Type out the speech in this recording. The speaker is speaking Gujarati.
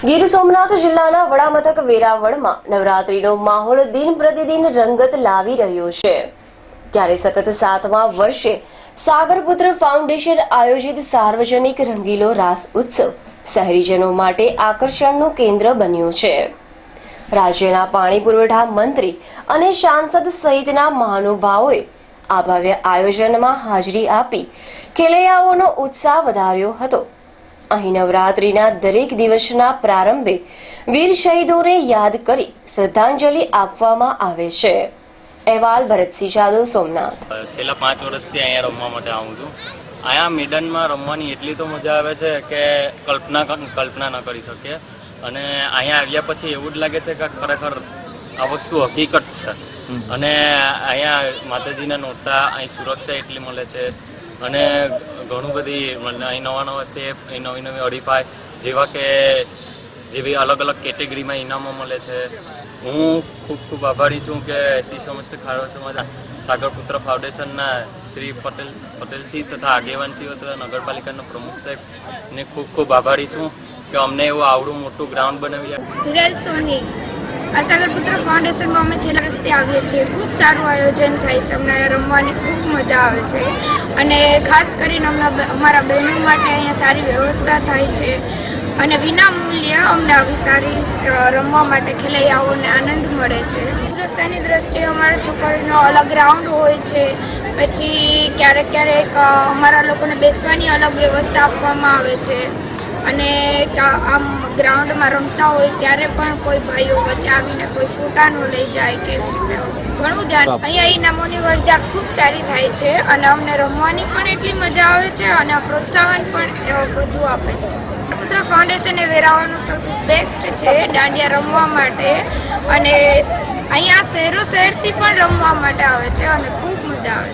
ગીર સોમનાથ જિલ્લાના વડામથક વેરાવળમાં નવરાત્રીનો માહોલ દિન પ્રતિદિન રંગત લાવી રહ્યો છે। ત્યારે સતત 7મા વર્ષે સાગરપુત્ર ફાઉન્ડેશન આયોજિત સાર્વજનિક રંગીલો રાસ ઉત્સવ શહેરીજનો માટે આકર્ષણનું કેન્દ્ર બન્યો છે। રાજ્યના પાણી પુરવઠા મંત્રી અને સાંસદ સહિતના મહાનુભાવોએ આ ભવ્ય આયોજનમાં હાજરી આપી ખેલૈયાઓનો ઉત્સાહ વધાર્યો હતો। અહીં નવરાત્રીના દરેક દિવસના પ્રારંભે વીર શહીદોને યાદ કરી શ્રદ્ધાંજલિ આપવામાં આવે છે। અહેવાલ ભરતસિંહ જાદવ, સોમનાથ। છેલ્લા 5 વર્ષથી અહીંયા રમવા માટે આવું છું। અહીંયા મેદાનમાં રમવાની એટલી તો મજા આવે છે કે કલ્પના ન કરી શકીએ। અને અહીંયા આવ્યા પછી એવું જ લાગે છે કે ખરેખર આ વસ્તુ હકીકત છે। અને અહીંયા માતાજીના નોરતા, અહીં સુરક્ષા એટલી મળે છે અને ઘણું બધી અહીં નવા સ્ટેપ, અહીં નવી હરીફાઈ જેવી અલગ અલગ કેટેગરીમાં ઇનામો મળે છે। હું ખૂબ આભારી છું કે એસસી સમસ્ત ખારવા સમાજ સાગરપુત્ર ફાઉન્ડેશનના શ્રી પટેલસિંહ તથા આગેવાનસિંહ તથા નગરપાલિકાના પ્રમુખ સાહેબને ખૂબ આભારી છું કે અમને એવું આવડું મોટું ગ્રાઉન્ડ બનાવી આપ્યું। આ સાગરપુત્ર ફાઉન્ડેશનમાં અમે છેલ્લા વર્ષથી આવીએ છીએ। ખૂબ સારું આયોજન થાય છે, અમને રમવાની ખૂબ મજા આવે છે અને ખાસ કરીને અમારા બહેનો માટે અહીંયા સારી વ્યવસ્થા થાય છે અને વિના મૂલ્યે અમને આવી સારી રમવા માટે ખેલૈયાઓને આનંદ મળે છે। સુરક્ષાની દ્રષ્ટિએ અમારા છોકરીઓનો અલગ ગ્રાઉન્ડ હોય છે, પછી ક્યારેક અમારા લોકોને બેસવાની અલગ વ્યવસ્થા આપવામાં આવે છે અને આમ ગ્રાઉન્ડમાં રમતા હોય ત્યારે પણ કોઈ ભાઈઓ વચ્ચે આવીને કોઈ ફોટા ન લઈ જાય કે ઘણું ધ્યાન। અહીંયા ઇનામોની વરજા ખૂબ સારી થાય છે અને અમને રમવાની પણ એટલી મજા આવે છે અને પ્રોત્સાહન પણ બધું આપે છે। પુત્ર ફાઉન્ડેશન એ વેરાવળનું સૌથી બેસ્ટ છે દાંડિયા રમવા માટે અને અહીંયા શહેરથી પણ રમવા માટે આવે છે અને ખૂબ મજા આવે છે।